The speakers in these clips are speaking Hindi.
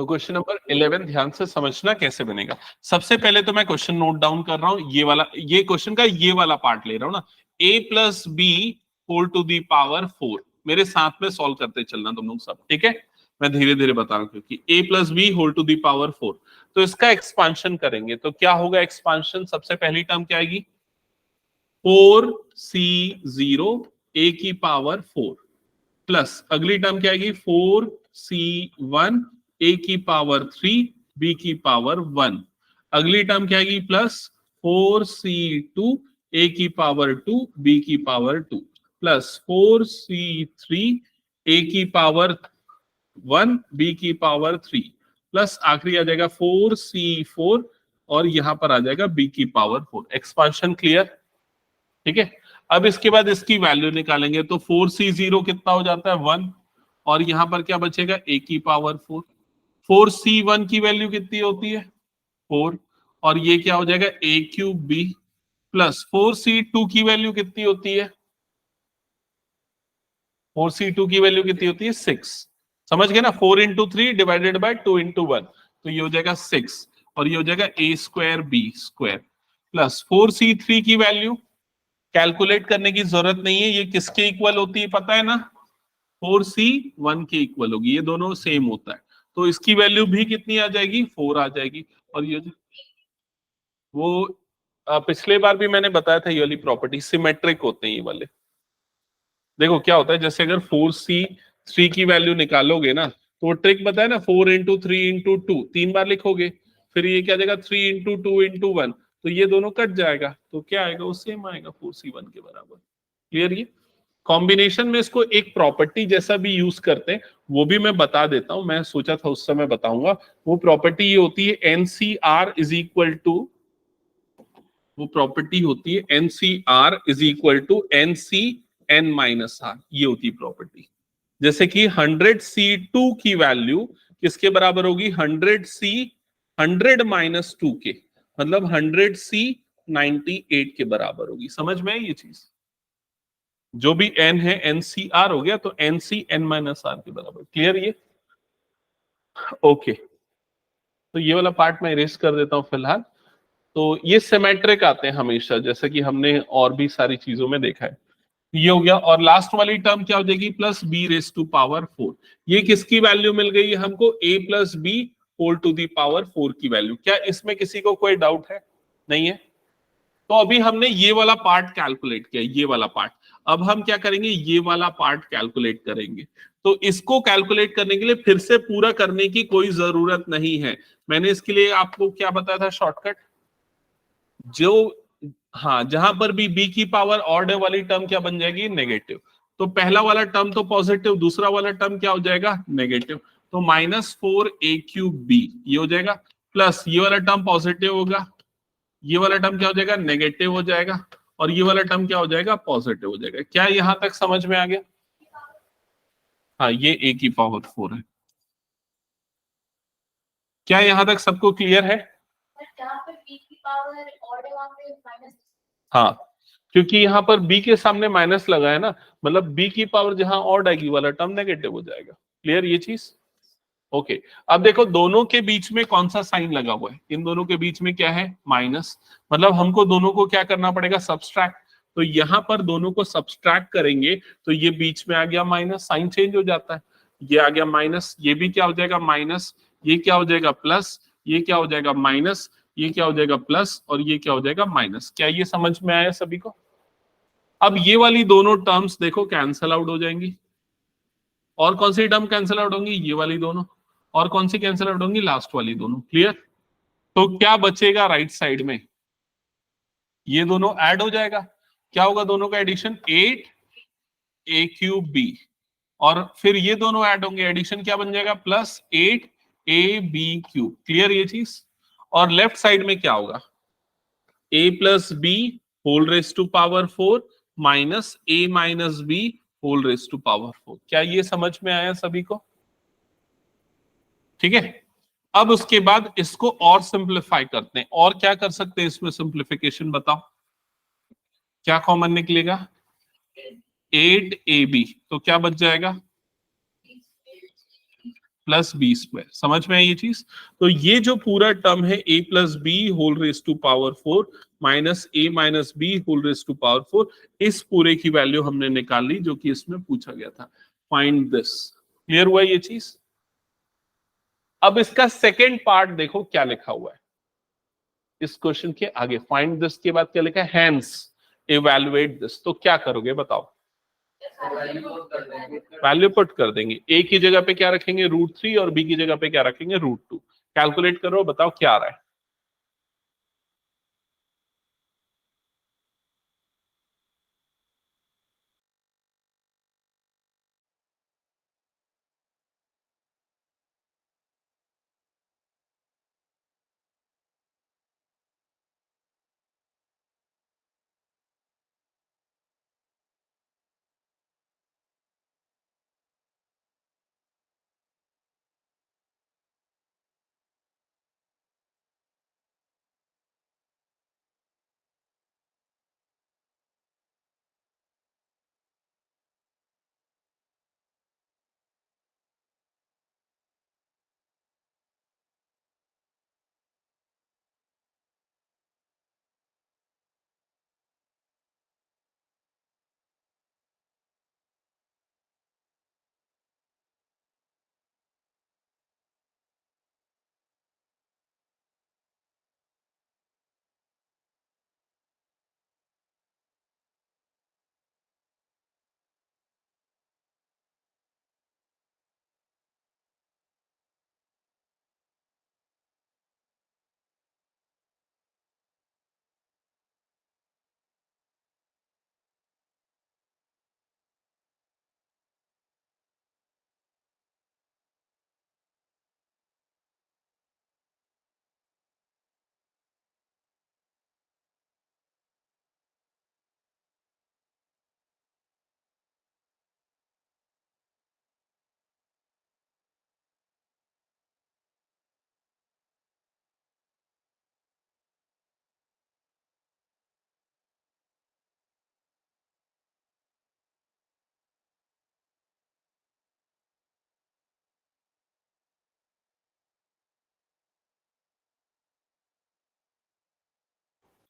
तो क्वेश्चन नंबर 11 ध्यान से समझना कैसे बनेगा। सबसे पहले तो मैं क्वेश्चन नोट डाउन कर रहा हूं, ये क्वेश्चन का ये वाला पार्ट ले रहा हूं ना, a plus B whole to the power 4। मेरे साथ में सॉल्व करते चलना तुम लोग सब, ठीक है। मैं धीरे धीरे बता रहा हूं क्योंकि a plus B whole to the power 4, तो इसका एक्सपांशन करेंगे तो क्या होगा एक्सपांशन। सबसे पहली टर्म क्या आएगी, 4c0 a की पावर 4 प्लस अगली टर्म क्या आएगी 4c1 a की पावर 3 b की पावर 1। अगली टर्म क्या आएगी प्लस 4c2 a की पावर 2 b की पावर 2 प्लस 4c3 a की पावर 1 b की पावर 3 प्लस आखिरी आ जाएगा 4c4 और यहां पर आ जाएगा b की पावर 4। एक्सपांशन क्लियर, ठीक है। अब इसके बाद इसकी वैल्यू निकालेंगे तो 4c0 कितना हो जाता है 1 और यहां पर क्या बचेगा a की पावर 4। 4c1 की वैल्यू कितनी होती है 4 और ये क्या हो जाएगा a cube b plus 4c2 की वैल्यू कितनी होती है 4c2 की वैल्यू कितनी होती है 6। समझ गए ना, 4 इंटू 3 डिवाइडेड बाय 2 इंटू 1, तो ये हो जाएगा 6 और ये हो जाएगा a square b square plus 4c3 की वैल्यू कैलकुलेट करने की जरूरत नहीं है, ये किसके इक्वल होती है पता है ना, 4c1 के इक्वल होगी, ये दोनों सेम होता है। तो इसकी वैल्यू भी कितनी आ जाएगी 4 आ जाएगी। और ये वो पिछले बार भी मैंने बताया था, ये वाली प्रॉपर्टी सिमेट्रिक होते हैं ये वाले। देखो क्या होता है, जैसे अगर 4c3 की वैल्यू निकालोगे ना तो ट्रिक बताया ना, 4 इंटू 3 इंटू 2 तीन बार लिखोगे, फिर ये क्या जाएगा 3 इंटू 2 इंटू 1, तो ये दोनों कट जाएगा तो क्या आएगा वो सेम आएगा 4c1 के बराबर। क्लियर। ये कॉम्बिनेशन में इसको एक प्रॉपर्टी जैसा भी यूज करते हैं, वो भी मैं बता देता हूं, मैं सोचा था उस समय बताऊंगा। वो प्रॉपर्टी ये होती है एनसीआर इज इक्वल टू, वो प्रॉपर्टी होती है NCR is equal to NC N minus R, ये होती है प्रॉपर्टी। जैसे कि 100c2 की वैल्यू किसके बराबर होगी 100c 100 माइनस 2 के, मतलब 100c 98 के बराबर होगी। समझ में आई ये चीज, जो भी n है एनसीआर हो गया तो एनसी एन माइनस आर के बराबर। क्लियर ये, ओके। तो ये वाला पार्ट मैं इरेज कर देता हूं फिलहाल। तो ये सिमेट्रिक आते हैं हमेशा, जैसे कि हमने और भी सारी चीजों में देखा है। ये हो गया, और लास्ट वाली टर्म क्या हो जाएगी plus B raise to power 4। ये किसकी वैल्यू मिल गई है हमको, a plus B whole to the power 4 की वैल्यू। क्या इसमें किसी को कोई डाउट है, नहीं है। तो अभी हमने ये वाला पार्ट कैलकुलेट किया, ये वाला पार्ट। अब हम क्या करेंगे, ये वाला पार्ट कैलकुलेट करेंगे। तो इसको कैलकुलेट करने के लिए फिर से पूरा करने की कोई जरूरत नहीं है। मैंने इसके लिए आपको क्या बताया था शॉर्टकट, जो हाँ जहां पर भी b की पावर ऑड वाली टर्म क्या बन जाएगी नेगेटिव, तो पहला वाला टर्म तो पॉजिटिव, दूसरा वाला टर्म क्या हो जाएगा नेगेटिव, तो -4a3b ये हो जाएगा, प्लस ये वाला टर्म पॉजिटिव होगा, ये वाला टर्म क्या हो जाएगा नेगेटिव हो जाएगा, और ये वाला टर्म क्या हो जाएगा पॉजिटिव हो जाएगा। क्या यहां तक समझ में आ गया। हाँ ये a की पावर 4 है। क्या यहां तक सबको क्लियर है। हाँ क्योंकि यहाँ पर b के सामने माइनस लगा है ना, मतलब b की पावर जहां ऑड आएगी वाला टर्म नेगेटिव हो जाएगा। क्लियर ये चीज, ओके। अब देखो दोनों के बीच में कौन सा साइन लगा हुआ है, इन दोनों के बीच में क्या है माइनस, मतलब हमको दोनों को क्या करना पड़ेगा सब्सट्रैक्ट। तो यहां पर दोनों को सब्सट्रैक्ट करेंगे तो ये बीच में आ गया माइनस, साइन चेंज हो जाता है, ये आ गया माइनस, ये भी क्या हो जाएगा माइनस, ये क्या हो जाएगा प्लस, ये क्या हो जाएगा माइनस, ये क्या हो जाएगा प्लस, और ये क्या हो जाएगा माइनस। क्या ये समझ में आया सभी को। अब ये वाली दोनों टर्म्स देखो कैंसल आउट हो जाएंगी, और कौन सी टर्म कैंसिल आउट होंगी ये वाली दोनों, और कौन सी कैंसिल आउट होंगी लास्ट वाली दोनों। क्लियर। तो क्या बचेगा राइट साइड में, ये दोनों ऐड हो जाएगा, क्या होगा दोनों का एडिशन 8a क्यूब b, और फिर ये दोनों ऐड होंगे, एडिशन क्या बन जाएगा +8ab क्यूब। क्लियर ये चीज। और लेफ्ट साइड में क्या होगा a plus B whole raise to power 4 minus a minus B whole raise to power 4। क्या ये समझ में आया सभी को, ठीक है। अब उसके बाद इसको और सिंप्लीफाई करते हैं, और क्या कर सकते हैं इसमें सिंप्लीफिकेशन बताओ, क्या कॉमन निकलेगा 8ab, तो क्या बच जाएगा प्लस बी स्क्वायर। समझ में है ये चीज? तो ये जो पूरा टर्म है a plus B whole raise to power 4 minus a minus B whole raise to power 4, इस पूरे की वैल्यू हमने निकाल ली जो कि इसमें पूछा गया था। Find this. क्लियर हुआ ये चीज? अब इसका सेकेंड पार्ट देखो क्या लिखा हुआ है इस क्वेश्चन के आगे। फाइंड दिस के बाद क्या लिखा है? Hence evaluate this. तो क्या करोगे बताओ? वैल्यू पुट कर देंगे। ए की जगह पे क्या रखेंगे? √3 और बी की जगह पे क्या रखेंगे? √2। कैलकुलेट करो, बताओ क्या आ रहा है।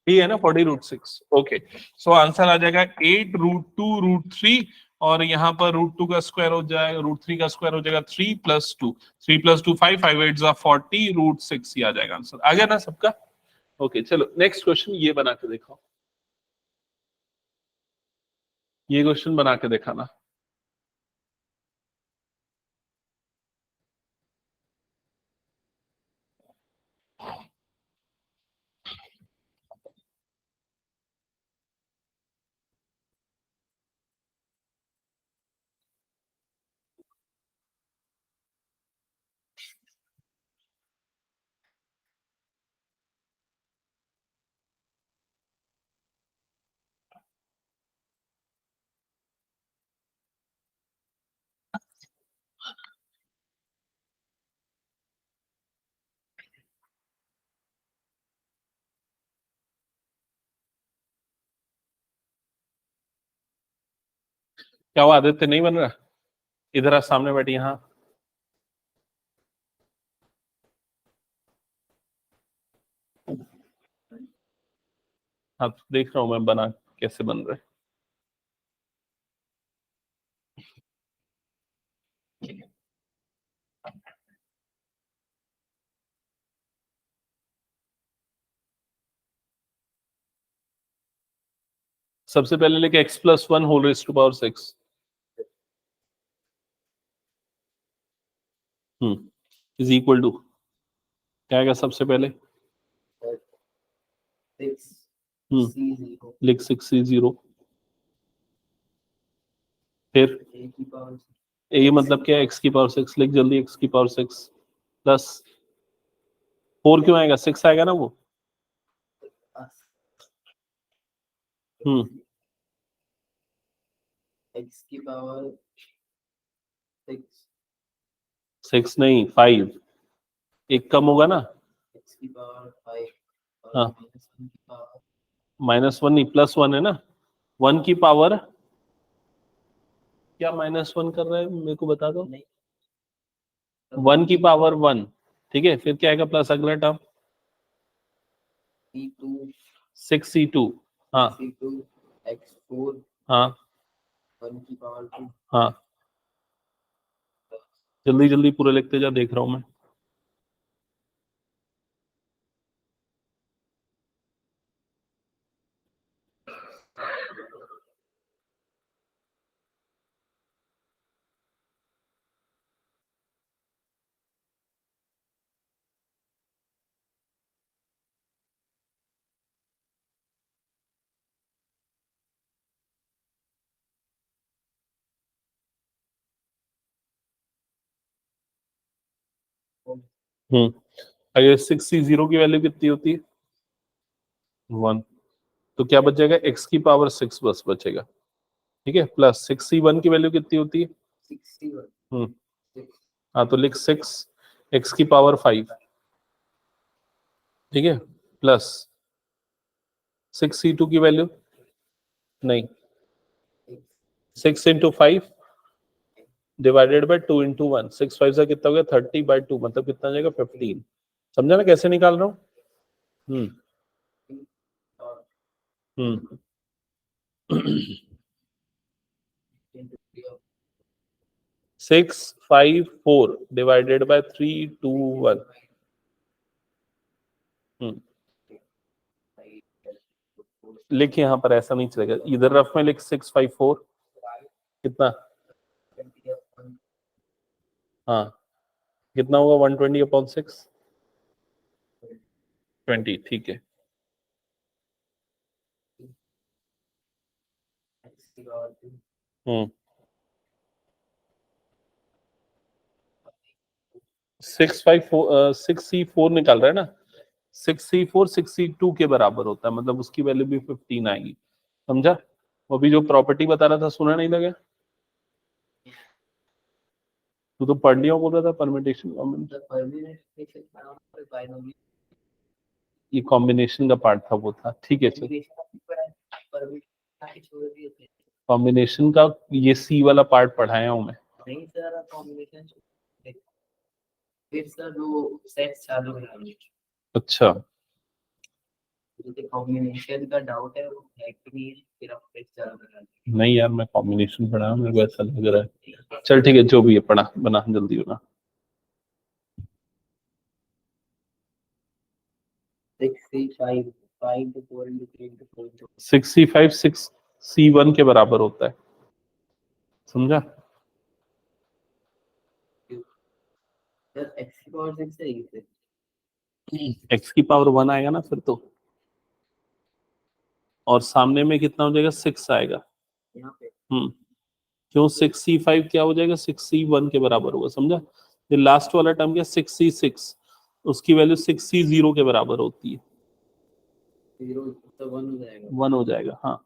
ये है ना 40√6। ओके, सो आंसर आ जाएगा 8√2√3 और यहाँ पर √2 का स्क्वायर हो जाएगा, √3 का स्क्वायर हो जाएगा 3 + 2, 3 + 2 5, 5 8 40, √6 ही आ जाएगा आंसर। आ गया ना सबका? ओके, चलो नेक्स्ट क्वेश्चन ये बना के देखो। ये क्वेश्चन बना के दिखाना। क्या वो आदित्य नहीं बन रहा? इधर आ, सामने बैठी। यहाँ हाँ, तो देख रहा हूँ मैं बना कैसे बन रहा है। सबसे पहले लेके x+1 whole raise to power 6 is equal to क्या आएगा सबसे पहले? लिख 6c0। फिर ए मतलब क्या है? x की पावर 6 लिख जल्दी। x की पावर 6 प्लस 4 क्यों आएगा? 6 आएगा ना वो। x की पावर 6 नहीं 5, एक कम होगा ना। x की पावर 5 हाँ, -1 नहीं +1 है ना। 1 की पावर क्या -1 कर रहा है? मेरे को बता दो। 1 की पावर 1, ठीक है, फिर क्या आएगा प्लस अगला टर्म C2 6c2, हाँ C2 x4 हाँ 1 की पावर 2 हाँ, जल्दी जल्दी पूरे लिखते जा, देख रहा हूं मैं। अगर 6c0 की वैल्यू कितनी होती है 1, तो क्या बच जाएगा x की पावर 6 बस बचेगा, ठीक है, प्लस 6c1 की वैल्यू कितनी होती है 61 हम्म 6 हाँ, तो लिख 6 x की पावर 5, ठीक है, प्लस 6c2 की वैल्यू नहीं 6 इंटू 5 डिवाइडेड बाय 2 इंटू 1, 6 5 से कितना हो गया 30 बाय 2, मतलब कितना आ जाएगा 15। समझा ना कैसे निकाल रहा हूँ? हम्म और हम्म 6 5 4 डिवाइडेड बाय 3 2 1। लिख यहाँ पर, ऐसा नहीं चलेगा, इधर रफ में लिख 6 5 4 कितना, हाँ कितना होगा 120 अपॉन 6 20, ठीक है। x की पावर 2 हम्म 6c4 निकाल रहा है ना, 6c4 6c2 के बराबर होता है, मतलब उसकी वैल्यू भी 15 आएगी। समझा? वो भी जो प्रॉपर्टी बता रहा था, सुना नहीं लगा? तू तो पढ़ लिया बोल रहा था, permutation combination, the permutation parameter binomial ये कॉम्बिनेशन का पार्ट था, वो था, ठीक है चल। permutation छोड़ दिए थे कॉम्बिनेशन का ये सी वाला पार्ट पढ़ाया हूं मैं। नहीं सर कॉम्बिनेशन फिर सर वो सेट चालू है अच्छा, मुझे कॉम्बिनेशन का डाउट है वो है कि नहीं फिर आप सेट चालू करा नहीं यार मैं कॉम्बिनेशन पढ़ा हूं, मेरे को ऐसा लग रहा है। चल ठीक है, जो भी है पढ़ा, बना जल्दी बना। 6 5 to 4 into 3 into 4 into 6c5 6c1 के बराबर होता है, समझा? सर x की पावर 6 है इसे x की पावर 1 आएगा ना फिर तो, और सामने में कितना हो जाएगा 6 आएगा। यहाँ पे क्यों 6c5 क्या हो जाएगा 6c1 के बराबर होगा, समझा? ये लास्ट वाला टर्म क्या 6c6, उसकी वैल्यू 6c0 के बराबर होती है, 0 तो 1 हो जाएगा 1 हो जाएगा। हाँ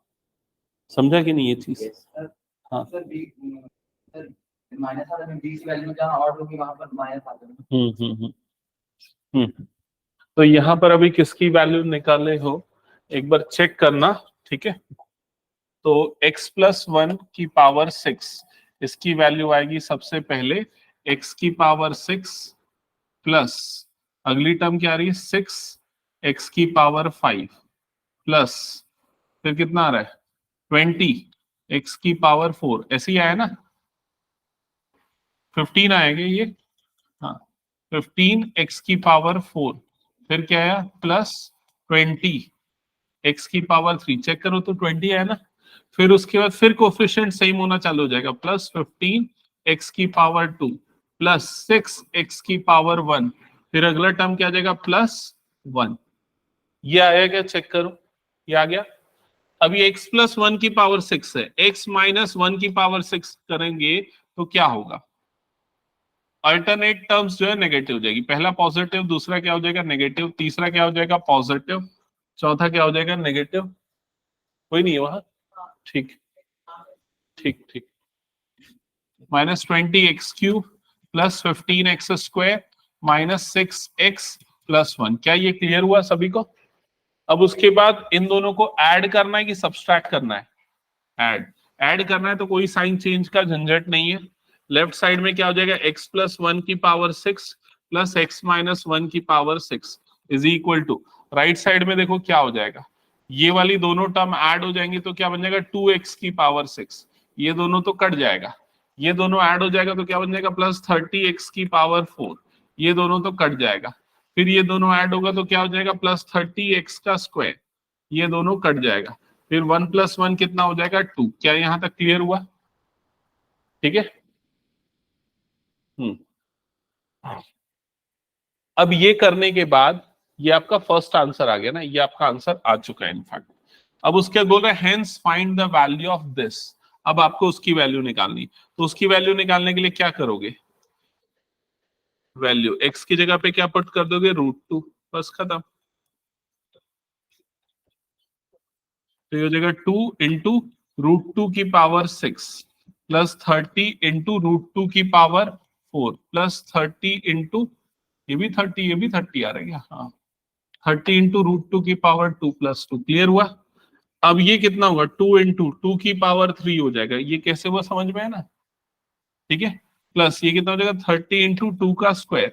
समझा कि नहीं ये चीज? यस सर हाँ सर बी सर माइनस आता है बी की वैल्यू जहाँ और होगी वहां पर माइनस आता है हम्म हम्म हम्म हम्म। तो यहाँ पर अभी किसकी वैल्यू निकाले हो एक बार चेक करना, ठीक है? तो x प्लस 1 की पावर 6, इसकी वैल्यू आएगी सबसे पहले x की पावर 6 प्लस अगली टर्म क्या आ रही है 6 x की पावर 5 प्लस फिर कितना आ रहा है 20 x की पावर 4, ऐसे ही आया ना, 15 आएगा ये, हाँ 15 x की पावर 4, फिर क्या आया प्लस 20 x की पावर 3, चेक करो तो 20 आया ना, फिर उसके बाद फिर कोफिशिएंट सेम होना चालू हो जाएगा, प्लस 15 x की पावर 2 प्लस 6 x की पावर 1, फिर अगला टर्म क्या आ जाएगा प्लस 1। ये आया क्या, चेक करो, ये आ गया। अभी x प्लस 1 की पावर 6 है, x माइनस 1 की पावर 6 करेंगे तो क्या होगा, अल्टरनेट टर्म्स जो है नेगेटिव हो जाएगी, पहला पॉजिटिव, दूसरा क्या हो जाएगा नेगेटिव, तीसरा क्या हो जाएगा पॉजिटिव, चौथा क्या हो जाएगा नेगेटिव। कोई नहीं है वहां, ठीक ठीक ठीक। -20x³ plus 15x² minus 6x plus 1, क्या ये क्लियर हुआ सभी को? अब उसके बाद इन दोनों को ऐड करना है कि सब्सट्रैक्ट करना है? ऐड करना है, तो कोई साइन चेंज का झंझट नहीं है, लेफ्ट साइड में क्या हो जाएगा, x प्लस 1 की पावर 6 प्लस x माइनस 1 की power 6 is equal to, right side में देखो क्या हो जाएगा, ये वाली दोनों टर्म ऐड हो जाएंगी तो क्या बन जाएगा 2x की पावर 6, ये दोनों तो कट जाएगा, ये दोनों ऐड हो जाएगा तो क्या बन जाएगा प्लस 30x की पावर 4, ये दोनों तो कट जाएगा, फिर ये दोनों ऐड होगा तो क्या हो जाएगा प्लस 30x का स्क्वायर, ये दोनों कट जाएगा, फिर 1 प्लस 1 कितना हो जाएगा 2। क्या यहां तक क्लियर हुआ? ठीक है। अब ये करने के बाद ये आपका फर्स्ट आंसर आ गया ना, ये आपका आंसर आ चुका है इनफैक्ट। अब उसके बाद बोल रहे हैं hence find the value of this, अब आपको उसकी वैल्यू निकालनी, तो उसकी वैल्यू निकालने के लिए क्या करोगे, वैल्यू x की जगह पे क्या पुट कर दोगे √2, बस खत्म। तो ये हो जाएगा 2 इंटू √2 की पावर 6 प्लस 30 इंटू √2 की पावर 4 प्लस 30 इंटू ये भी 30 आ रहा है, हाँ 30 इंटू √2 की पावर 2 प्लस 2। क्लियर हुआ? अब ये कितना होगा 2 इंटू 2 की पावर 3 हो जाएगा, ये कैसे हुआ समझ में है ना, ठीक है। प्लस ये कितना हो जाएगा 30 इंटू 2 का स्क्वायर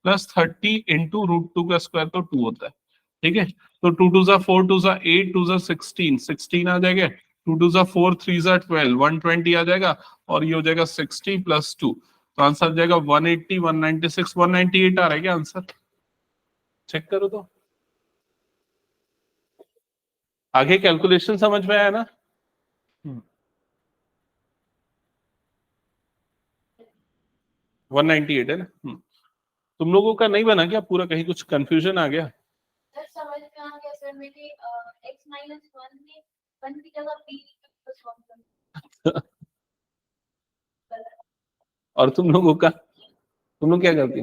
प्लस 30 इंटू √2 का स्क्वायर, तो 2 होता है, ठीक है। तो 2 2 4 2 8 2 16 आ जाएगा, 2 2 4 3 12 120 आ जाएगा, और ये हो जाएगा 60 प्लस 2, तो आंसर आ जाएगा 180 196 198 आ रहा है क्या आंसर? चेक करो तो आगे कैलकुलेशन समझ में आया ना? 198 है ना। तुम लोगों का नहीं बना क्या पूरा, कहीं कुछ कंफ्यूजन आ गया? सर समझ में आ गया सर, मैंने x माइनस 1 में 1 की जगह b और तुम लोगों का, तुम लोग क्या करती?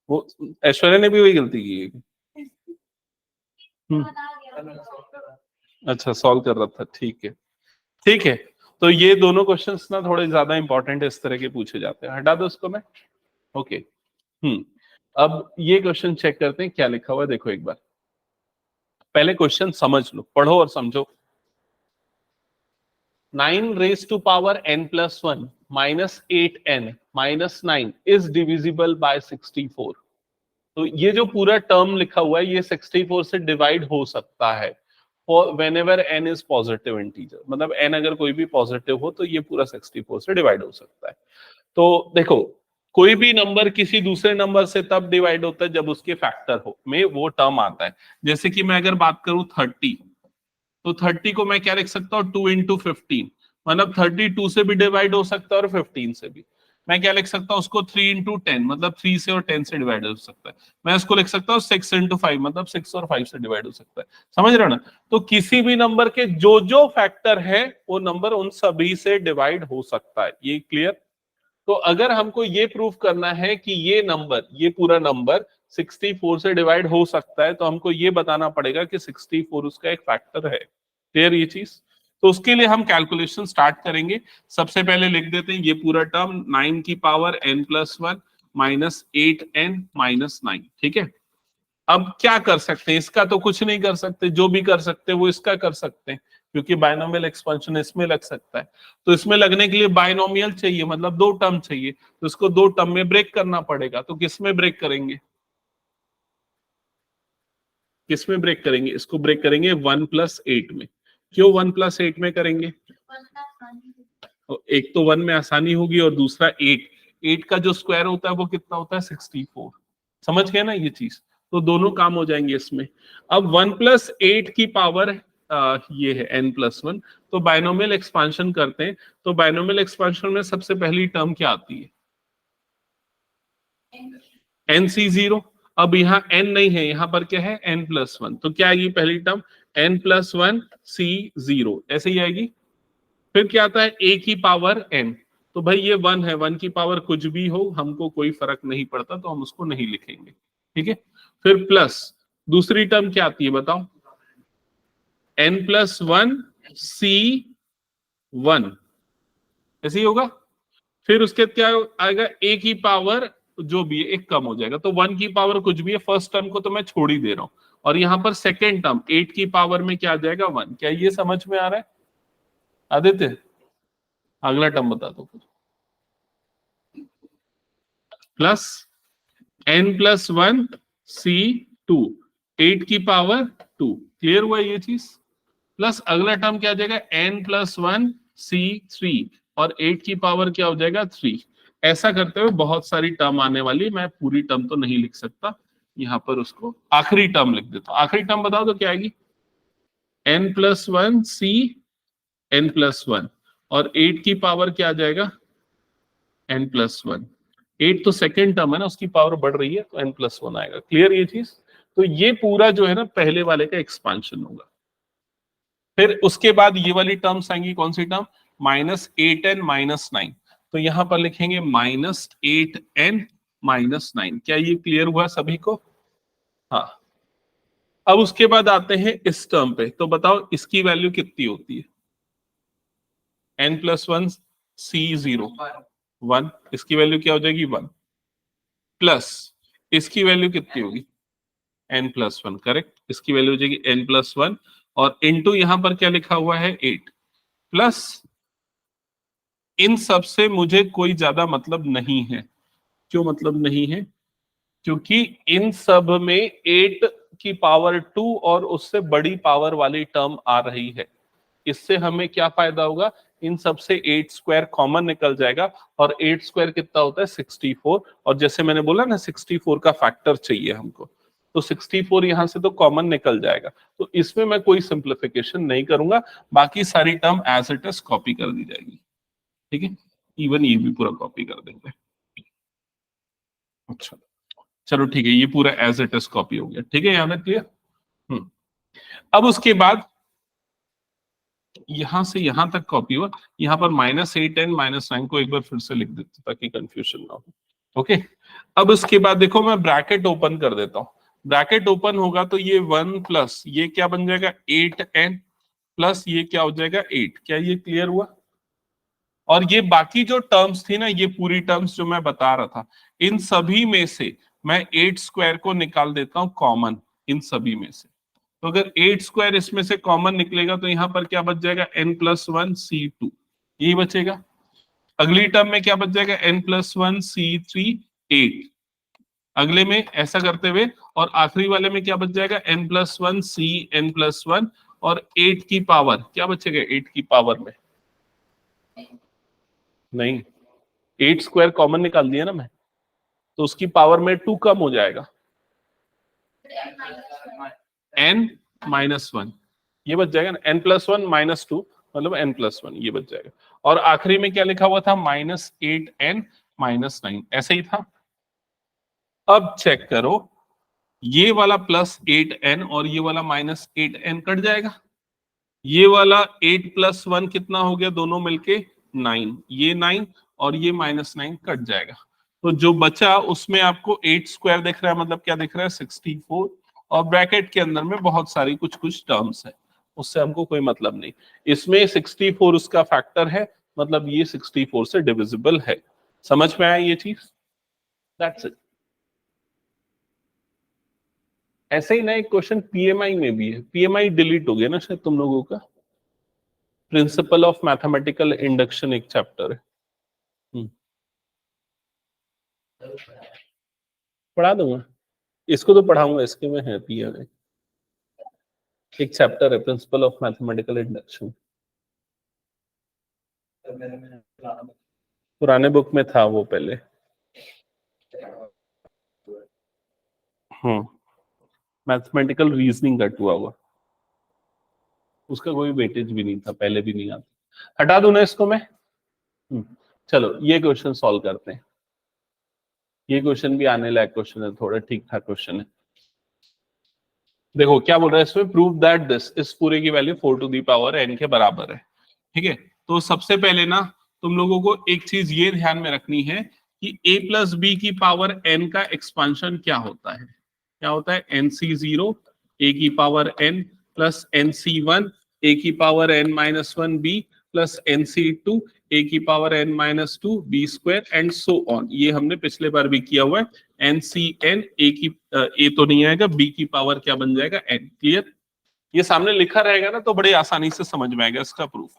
वो ऐश्वर्या ने भी वही गलती की है। अच्छा सॉल्व कर रहा था, ठीक है ठीक है। तो ये दोनों क्वेश्चंस ना थोड़े ज्यादा इंपॉर्टेंट इस तरह के पूछे जाते हैं, हटा दो उसको मैं। ओके अब ये क्वेश्चन चेक करते हैं क्या लिखा हुआ है, देखो एक बार पहले क्वेश्चन समझ लो, पढ़ो और समझो। 9 raised to power n plus 1 minus 8n minus 9 is divisible by 64। तो ये जो पूरा टर्म लिखा हुआ है ये 64 से डिवाइड हो सकता है whenever n is positive integer, मतलब n अगर कोई भी पॉजिटिव हो तो ये पूरा 64 से डिवाइड हो सकता है। तो देखो कोई भी नंबर किसी दूसरे नंबर से तब डिवाइड होता है जब उसके फैक्टर हो में वो टर्म आता है। जैसे कि मैं अगर बात करूं 30, तो 30 को मैं क्या लिख सकता हूँ 2 इंटू 15, मतलब 32 से भी डिवाइड हो सकता है और 15 से भी। मैं क्या लिख सकता हूँ उसको 3 इंटू 10, मतलब 3 से और 10 से डिवाइड हो सकता है। मैं इसको लिख सकता हूँ 6 इंटू 5, मतलब 6 और 5 से डिवाइड हो सकता है। समझ रहे हो ना? तो किसी भी नंबर के जो जो फैक्टर है वो नंबर उन सभी से डिवाइड हो सकता है। ये क्लियर? तो अगर हमको ये प्रूव करना है कि ये नंबर, ये पूरा नंबर 64 से डिवाइड हो सकता है, तो हमको ये बताना पड़ेगा कि 64 उसका एक फैक्टर है। क्लियर ये चीज? तो उसके लिए हम कैलकुलेशन स्टार्ट करेंगे। सबसे पहले लिख देते हैं ये पूरा टर्म 9 की power n plus 1 minus 8n minus 9, ठीक है। अब क्या कर सकते हैं, इसका तो कुछ नहीं कर सकते, जो भी कर सकते हैं वो इसका कर सकते हैं, क्योंकि बायनोमियल एक्सपेंशन इसमें लग सकता है। तो इसमें लगने के लिए बायनोमियल चाहिए, मतलब दो टर्म चाहिए, तो इसको दो टर्म में ब्रेक करना पड़ेगा। तो किस में ब्रेक करेंगे, किस में ब्रेक करेंगे? इसको ब्रेक करेंगे 1 प्लस 8 में। क्यों 1 प्लस 8 में करेंगे? एक तो 1 में आसानी होगी और दूसरा 8 का जो स्क्वायर होता है वो कितना होता है 64। समझ गए ना ये चीज? तो दोनों काम हो जाएंगे इसमें। अब 1 प्लस 8 की पावर ये है n प्लस 1, तो बायनोमियल एक्सपांशन करते हैं। तो बायनोमियल एक्सपांशन में सबसे पहली टर्म क्या आती है? nc0। अब यहाँ n नहीं है, यहाँ पर क्या है n प्लस 1, तो क्या आएगी पहली टर्म n प्लस 1 c0, ऐसे ही आएगी। फिर क्या आता है a की पावर n, तो भाई ये 1 है, 1 की पावर कुछ भी हो हमको कोई फर्क नहीं पड़ता, तो हम उसको नहीं लिखेंगे, ठीक है। फिर प्लस दूसरी टर्म क्या आती है बताओ? n प्लस 1 c1, ऐसे ही होगा। फिर उसके क्या आएगा a की पावर जो भी है एक कम हो जाएगा, तो 1 की पावर कुछ भी है, फर्स्ट टर्म को तो मैं छोड़ ही दे रहा हूं, और यहाँ पर सेकेंड टर्म 8 की पावर में क्या आ जाएगा 1। क्या ये समझ में आ रहा है आदित्य? अगला टर्म बता दो फिर। प्लस n प्लस 1 C2 8 की पावर 2, क्लियर हुआ ये चीज। प्लस अगला टर्म क्या आ जाएगा n प्लस 1 C3 और 8 की पावर क्या हो जाएगा 3। ऐसा करते हुए बहुत सारी टर्म आने वाली, मैं पूरी टर्म तो नहीं लिख सकता, यहां पर उसको आखिरी टर्म लिख देता हूं। आखिरी टर्म बताओ तो क्या आएगी, n plus 1 C n plus 1 और 8 की पावर क्या आ जाएगा n प्लस 1। 8 तो सेकेंड टर्म है ना, उसकी पावर बढ़ रही है तो n प्लस 1 आएगा, क्लियर ये चीज। तो ये पूरा जो है ना पहले वाले का एक्सपांशन होगा। फिर उसके बाद ये वाली टर्म्स आएंगी, कौन सी टर्म, -8n -9, तो यहां पर लिखेंगे -8n -9। क्या ये क्लियर हुआ सभी को? हाँ। अब उसके बाद आते हैं इस टर्म पे, तो बताओ इसकी वैल्यू कितनी होती है, n प्लस 1 C0 1, इसकी वैल्यू क्या हो जाएगी 1, प्लस इसकी वैल्यू कितनी होगी n प्लस 1, करेक्ट, इसकी वैल्यू हो जाएगी n प्लस 1 और इनटू यहां पर क्या लिखा हुआ है 8, प्लस इन सब से मुझे कोई ज्यादा मतलब नहीं है। क्यों मतलब नहीं है? क्योंकि इन सब में 8 की पावर 2 और उससे बड़ी पावर वाली टर्म आ रही है। इससे हमें क्या फायदा होगा, इन सब से 8 स्क्वायर कॉमन निकल जाएगा और 8 स्क्वायर कितना होता है 64, और जैसे मैंने बोला ना 64 का फैक्टर चाहिए हमको, तो 64 यहां से तो कॉमन निकल जाएगा। तो इसमें मैं कोई सिंप्लीफिकेशन नहीं करूंगा, बाकी सारी term as it is copy कर दी जाएगी, ठीक है। इवन ये भी पूरा कॉपी कर देंगे। अच्छा चलो ठीक है, ये पूरा एज इट इज कॉपी हो गया, ठीक है, यहाँ तक क्लियर। अब उसके बाद यहां से यहां तक कॉपी हुआ, यहां पर -8n -9 को एक बार फिर से लिख देते ताकि कंफ्यूजन ना हो। ओके, अब उसके बाद देखो मैं ब्रैकेट ओपन कर देता हूं, ब्रैकेट ओपन होगा तो ये 1 प्लस ये क्या बन जाएगा 8n प्लस ये क्या हो जाएगा 8। क्या ये क्लियर हुआ? और ये बाकी जो टर्म्स थी ना, ये पूरी टर्म्स जो मैं बता रहा था, इन सभी में से मैं 8 स्क्वायर को निकाल देता हूं कॉमन, इन सभी में से। तो अगर 8 स्क्वायर इसमें से कॉमन निकलेगा तो यहां पर क्या बच जाएगा n प्लस 1 C2, यही बचेगा। अगली टर्म में क्या बच जाएगा n प्लस 1 C3 8, अगले में ऐसा करते हुए, और आखिरी वाले में क्या बच जाएगा n plus 1 C n plus 1 और 8 की पावर क्या बचेगा 8 की पावर में नहीं, 8 स्क्वायर कॉमन निकाल दिया ना मैं, तो उसकी पावर में 2 कम हो जाएगा, n माइनस 1 ये बच जाएगा ना, n प्लस 1 माइनस 2 मतलब n प्लस 1 ये बच जाएगा। और आखिरी में क्या लिखा हुआ था -8n -9, ऐसे ही था। अब चेक करो, ये वाला +8n और ये वाला -8n कट जाएगा, ये वाला 8 प्लस 1 कितना हो गया दोनों मिलके 9, ये 9 और ये -9 कट जाएगा। तो जो बचा उसमें आपको 8 स्क्वायर दिख रहा है, मतलब क्या दिख रहा है 64, और ब्रैकेट के अंदर में बहुत सारी कुछ टर्म्स है, उससे हमको कोई मतलब नहीं। इसमें 64 उसका फैक्टर है, मतलब ये 64 से डिविजिबल है। समझ में आया ये चीज? That's it. ऐसे ही ना एक क्वेश्चन पीएमआई में भी है, पीएमआई डिलीट हो गया ना शायद तुम लोगों का, प्रिंसिपल ऑफ मैथमेटिकल इंडक्शन एक चैप्टर है, पढ़ा दूंगा, इसको तो पढ़ाऊंगा, इसके में है पीएमआई एक चैप्टर है प्रिंसिपल ऑफ मैथमेटिकल इंडक्शन, पुराने बुक में था वो पहले। मैथमेटिकल रीजनिंग का हुआ हुआ, उसका कोई वेटेज भी नहीं था, पहले भी नहीं आता। हटा दूं ना इसको मैं? चलो ये क्वेश्चन सॉल्व करते हैं, ये क्वेश्चन भी आने लायक क्वेश्चन है, थोड़ा ठीक ठाक क्वेश्चन है। देखो क्या बोल रहा है इसमें, प्रूव दैट दिस, इस पूरे की value 4 to the power n के बराबर है, ठीक है। तो सबसे पहले ना तुम लोगों को एक चीज ये ध्यान में रखनी है कि a प्लस बी की पावर n का एक्सपांशन क्या होता है, क्या होता है nc0 a की power n plus nc1 a की power n minus 1 b plus nc2 a की power n minus 2 b square and so on. ये हमने पिछले बार भी किया हुआ है, ncn a की a तो नहीं आएगा, b की पावर क्या बन जाएगा n, क्लियर। ये सामने लिखा रहेगा ना तो बड़े आसानी से समझ में आएगा इसका प्रूफ।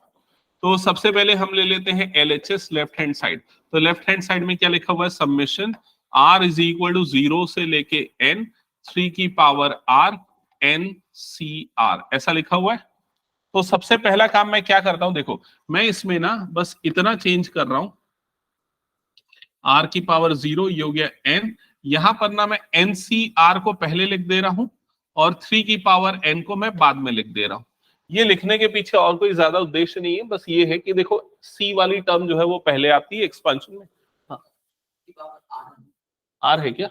तो सबसे पहले हम ले लेते हैं LHS लेफ्ट हैंड साइड। तो लेफ्ट हैंड साइड में क्या लिखा हुआ है, summation R is equal to 0 से लेके n 3 की power R n C R, ऐसा लिखा हुआ है। तो सबसे पहला काम मैं क्या करता हूं, देखो मैं इसमें ना बस इतना चेंज कर रहा हूं, R की पावर 0 ये हो गया n, यहां पर ना मैं NCR को पहले लिख दे रहा हूं और 3 की पावर n को मैं बाद में लिख दे रहा हूं। ये लिखने के पीछे और कोई ज्यादा उद्देश्य नहीं है, बस ये है कि देखो C वाली टर्म जो है वो पहले आती है एक्सपेंशन में। हाँ R है क्या,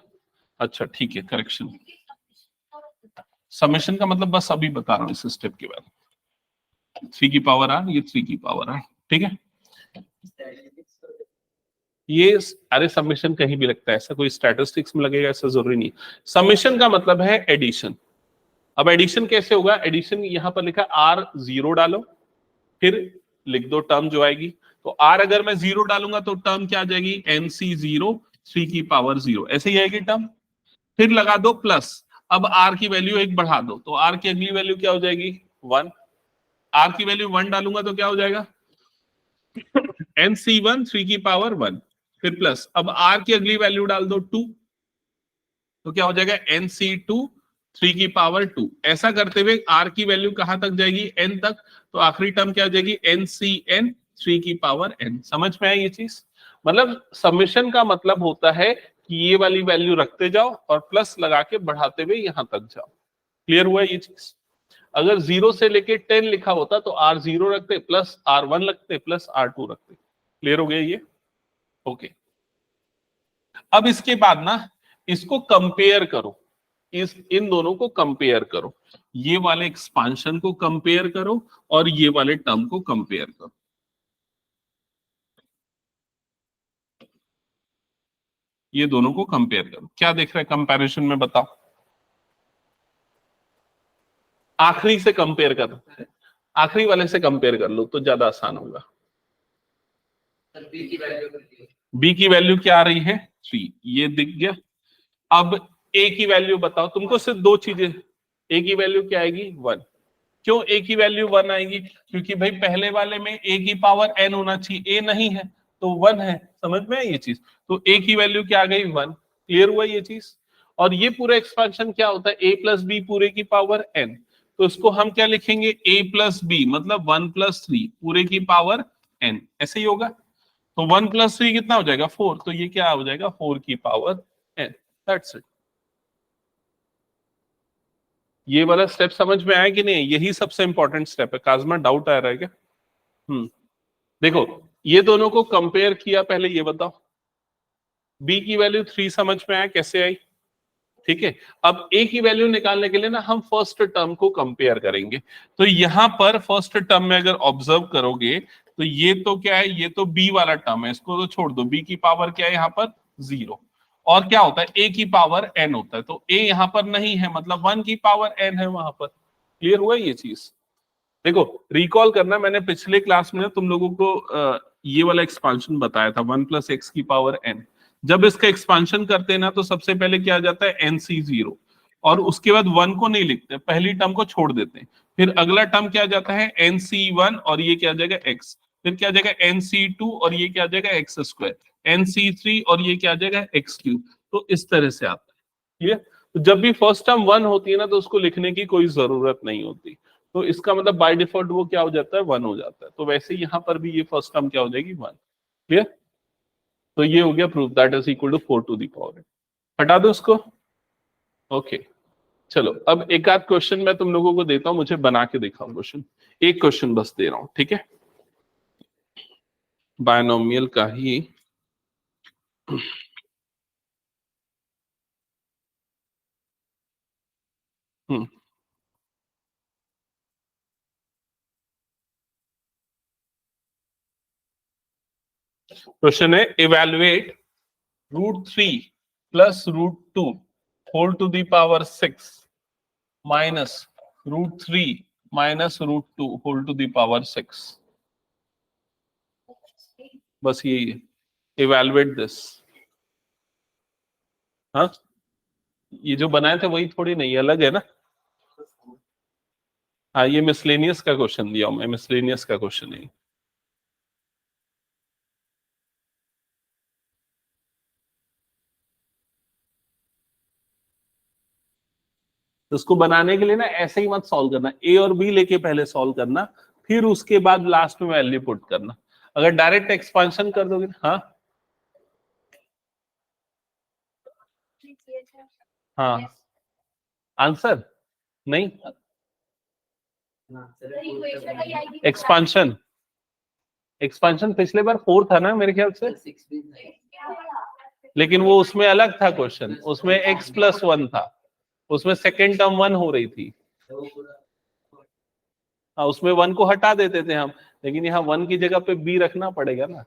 अच्छा ठीक है, करेक्शन। समेशन का मतलब बस अभी बता रहा हूं इस स्टेप के बाद। 3 की पावर R, ये 3 की पावर R, ठीक है। ये अरे समेशन कहीं भी लगता है, ऐसा कोई स्टैटिस्टिक्स में लगेगा ऐसा जरूरी नहीं। समेशन का मतलब है एडिशन। अब एडिशन कैसे होगा, एडिशन यहां पर लिखा R 0 डालो, फिर लिख दो टर्म जो आएगी। तो R अगर मैं 0 डालूंगा तो टर्म क्या आ जाएगी, NC0 3 की पावर 0, ऐसे ही आएगी टर्म। फिर लगा दो प्लस, अब R की वैल्यू एक बढ़ा दो, तो R की अगली वैल्यू क्या हो जाएगी 1। R की वैल्यू 1 डालूंगा तो क्या हो जाएगा NC1 3 की पावर 1, फिर प्लस, अब R की अगली वैल्यू डाल दो 2, तो क्या हो जाएगा NC2 3 की पावर 2। ऐसा करते हुए R की वैल्यू कहां तक जाएगी, n तक, तो आखिरी टर्म क्या हो जाएगी NCN 3 की पावर n। समझ में आई ये चीज, मतलब समेशन का मतलब होता है कि ये वाली वैल्यू रखते जाओ और प्लस लगा के बढ़ाते हुए यहां तक जाओ। क्लियर हुआ ये चीज। अगर 0 से लेके 10 लिखा होता तो R0 रखते, प्लस R1 रखते, प्लस R2 रखते। क्लियर हो गया ये, ओके। अब इसके बाद ना इसको कंपेयर करो, इन दोनों को कंपेयर करो, ये वाले एक्सपांशन को कंपेयर करो और ये वाले टर्म को कंपेयर करो। ये दोनों को कंपेयर करो, क्या देख रहे हैं कंपैरिजन में बताओ। आखिरी से कंपेयर कर, आखिरी वाले से कंपेयर कर लो तो ज्यादा आसान होगा। बी की वैल्यू क्या आ रही है 3, ये दिख गया। अब ए की वैल्यू बताओ, तुमको सिर्फ दो चीजें, ए की वैल्यू क्या आएगी 1। क्यों ए की वैल्यू 1 आएगी, क्योंकि भाई पहले वाले में ए की पावर n होना चाहिए, ए नहीं है तो 1 है। समझ में आई ये चीज, तो ए की वैल्यू क्या आ गई 1। क्लियर हुआ ये चीज। और ये पूरा एक्सपेंशन क्या होता है, a प्लस बी पूरे की पावर n, तो इसको हम क्या लिखेंगे a प्लस बी मतलब 1 प्लस 3 पूरे की पावर n, ऐसे ही होगा। तो 1 प्लस 3 कितना हो जाएगा 4, तो ये क्या हो जाएगा 4 की पावर n। That's it. ये वाला स्टेप समझ में आया कि नहीं, यही सबसे इंपॉर्टेंट स्टेप है। काजमा डाउट आ रहा है क्या? देखो ये दोनों को कंपेयर किया, पहले ये बताओ b की वैल्यू 3 समझ में आया कैसे आई, ठीक है। अब a की वैल्यू निकालने के लिए ना हम फर्स्ट टर्म को कंपेयर करेंगे। तो यहां पर फर्स्ट टर्म में अगर ऑब्जर्व करोगे तो ये तो क्या है, ये तो b वाला टर्म है, इसको तो छोड़ दो। b की पावर क्या है यहाँ पर 0, और क्या होता है a की पावर n होता है, तो a यहाँ पर नहीं है मतलब 1 की पावर n है वहां पर। क्लियर हुआ ये चीज। देखो रिकॉल करना, मैंने पिछले क्लास में तुम लोगों को ये वाला एक्सपांशन बताया था 1 प्लस एक्स की पावर n। जब इसका एक्सपांशन करते हैं ना तो सबसे पहले क्या आ जाता है NC0, और उसके बाद 1 को नहीं लिखते, पहली टर्म को छोड़ देते हैं। फिर अगला टर्म क्या आ जाता है NC1 और ये क्या आ जाएगा x, फिर क्या आ जाएगा NC2 और ये क्या आ जाएगा x स्क्वायर, NC3 और ये क्या आ जाएगा x क्यूब। तो इस तरह से आता है। क्लियर। तो जब भी फर्स्ट टर्म 1 होती है ना तो उसको लिखने की कोई जरूरत नहीं होती, तो इसका मतलब बाय डिफॉल्ट वो क्या हो जाता है 1 हो जाता है। तो वैसे यहाँ पर भी ये फर्स्ट टर्म क्या हो जाएगी 1। क्लियर। तो ये हो गया proof, that is equal to 4 to the power. हटा दो उसको, ओके। चलो अब एक आध क्वेश्चन मैं तुम लोगों को देता हूं, मुझे बना के दिखाओ क्वेश्चन। एक क्वेश्चन बस दे रहा हूं, ठीक है, बायनोमियल का ही। क्वेश्चन है evaluate √3 plus √2 whole to the power 6 minus √3 minus √2 whole to the power 6। बस यही है, इवेलुएट दिस। हाँ ये जो बनाए थे वही थोड़ी नहीं, अलग है ना। हाँ ये मिसलेनियस का क्वेश्चन दिया हूं मैं, मिसलेनियस का क्वेश्चन है। तो उसको बनाने के लिए ना ऐसे ही मत सॉल्व करना, ए और बी लेके पहले सॉल्व करना, फिर उसके बाद लास्ट में वैल्यू पुट करना। अगर डायरेक्ट एक्सपांशन कर दोगे, हाँ हाँ आंसर नहीं, एक्सपांशन, एक्सपांशन पिछले बार 4 था ना मेरे ख्याल से, 6 भी था। लेकिन वो उसमें अलग था क्वेश्चन, उसमें x+1 था, उसमें सेकेंड टर्म 1 हो रही थी। तो वो पूरा हाँ उसमें 1 को हटा देते थे हम, लेकिन यहाँ 1 की जगह पे b रखना पड़ेगा ना।